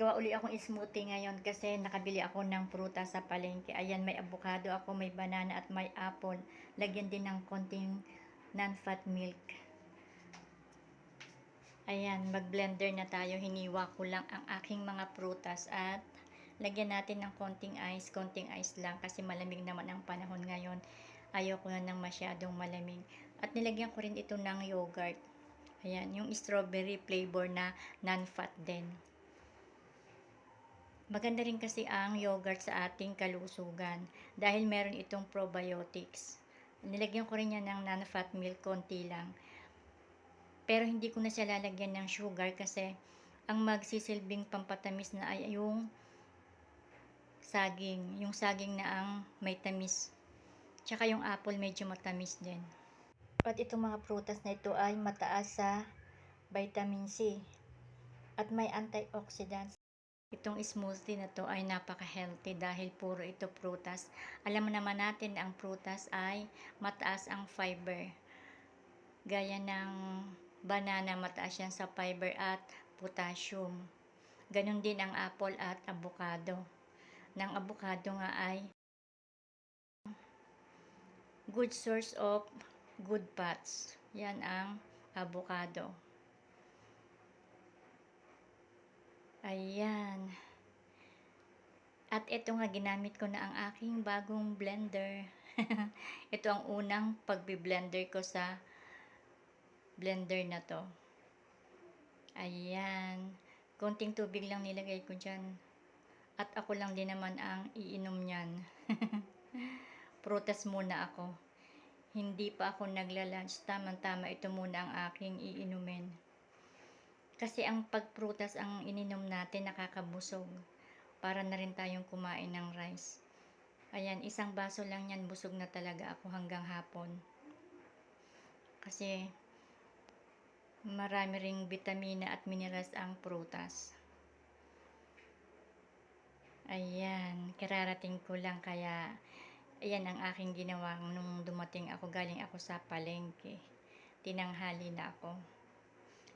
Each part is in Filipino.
Gawa uli akong smoothie ngayon kasi nakabili ako ng prutas sa palengke. Ayan, may avocado ako, may banana at may apple. Lagyan din ng konting non-fat milk. Ayan, mag-blender na tayo. Hiniwa ko lang ang aking mga prutas at lagyan natin ng konting ice lang kasi malamig naman ang panahon ngayon. Ayoko na ng masyadong malamig. At nilagyan ko rin ito ng yogurt. Ayan, yung strawberry flavor na non-fat din. Maganda rin kasi ang yogurt sa ating kalusugan dahil meron itong probiotics. Nilagyan ko rin yan ng non-fat milk, konti lang. Pero hindi ko na siya lalagyan ng sugar kasi ang magsisilbing pampatamis na ay yung saging. Yung saging na ang may tamis. Tsaka yung apple medyo matamis din. At itong mga prutas na ito ay mataas sa vitamin C at may antioxidants. Itong smoothie na to ay napaka-healthy dahil puro ito prutas. Alam naman natin na ang prutas ay mataas ang fiber. Gaya ng banana, mataas yan sa fiber at potassium. Ganon din ang apple at avocado. Ng avocado nga ay good source of good fats. Yan ang avocado. Ayan. At ito nga, ginamit ko na ang aking bagong blender. Ito ang unang pagbi-blender ko sa blender na to. Ayan. Konting tubig lang nilagay ko dyan. At ako lang din naman ang iinom nyan. Prutas muna ako. Hindi pa ako nagla-lunch. Tama-tama, ito muna ang aking iinumin. Kasi ang pagprutas ang ininom natin, nakakabusog. Para na rin tayong kumain ng rice. Ayan, isang baso lang yan, busog na talaga ako hanggang hapon. Kasi marami ring vitamina at minerals ang prutas. Ayan, kararating ko lang kaya ayan ang aking ginawa nung dumating ako, galing ako sa palengke. Tinanghali na ako.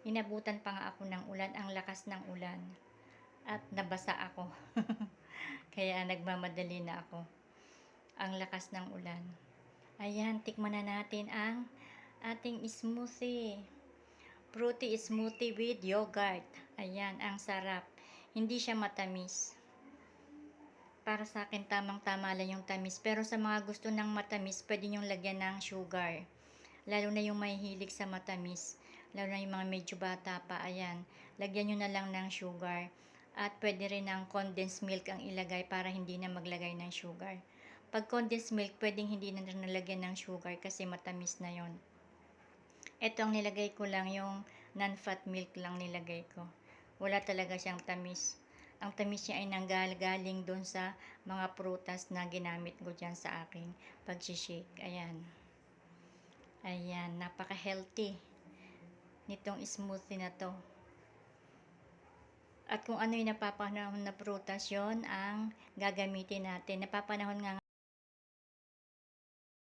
Inabutan pa nga ako ng ulan, ang lakas ng ulan. At nabasa ako. Kaya nagmamadali na ako. Ang lakas ng ulan. Ayan, tikman na natin ang ating smoothie. Fruity smoothie with yogurt. Ayan, ang sarap. Hindi siya matamis. Para sa akin, tamang-tama lang yung tamis. Pero sa mga gusto ng matamis, pwede nyong lagyan ng sugar. Lalo na yung may hilig sa matamis. Lalo na yung mga medyo bata pa. Ayan, lagyan nyo na lang ng sugar. At pwede rin ng condensed milk ang ilagay para hindi na maglagay ng sugar. Pag condensed milk, pwedeng hindi na nalagyan ng sugar kasi matamis na yon. Ito ang nilagay ko lang, yung non-fat milk lang nilagay ko. Wala talaga siyang tamis. Ang tamis niya ay nanggaling doon sa mga prutas na ginamit ko dyan sa aking pag-shake. Ayan. Ayan, napaka-healthy nitong smoothie na to. At kung ano yung napapanahon na prutas, yon ang gagamitin natin. Napapanahon nga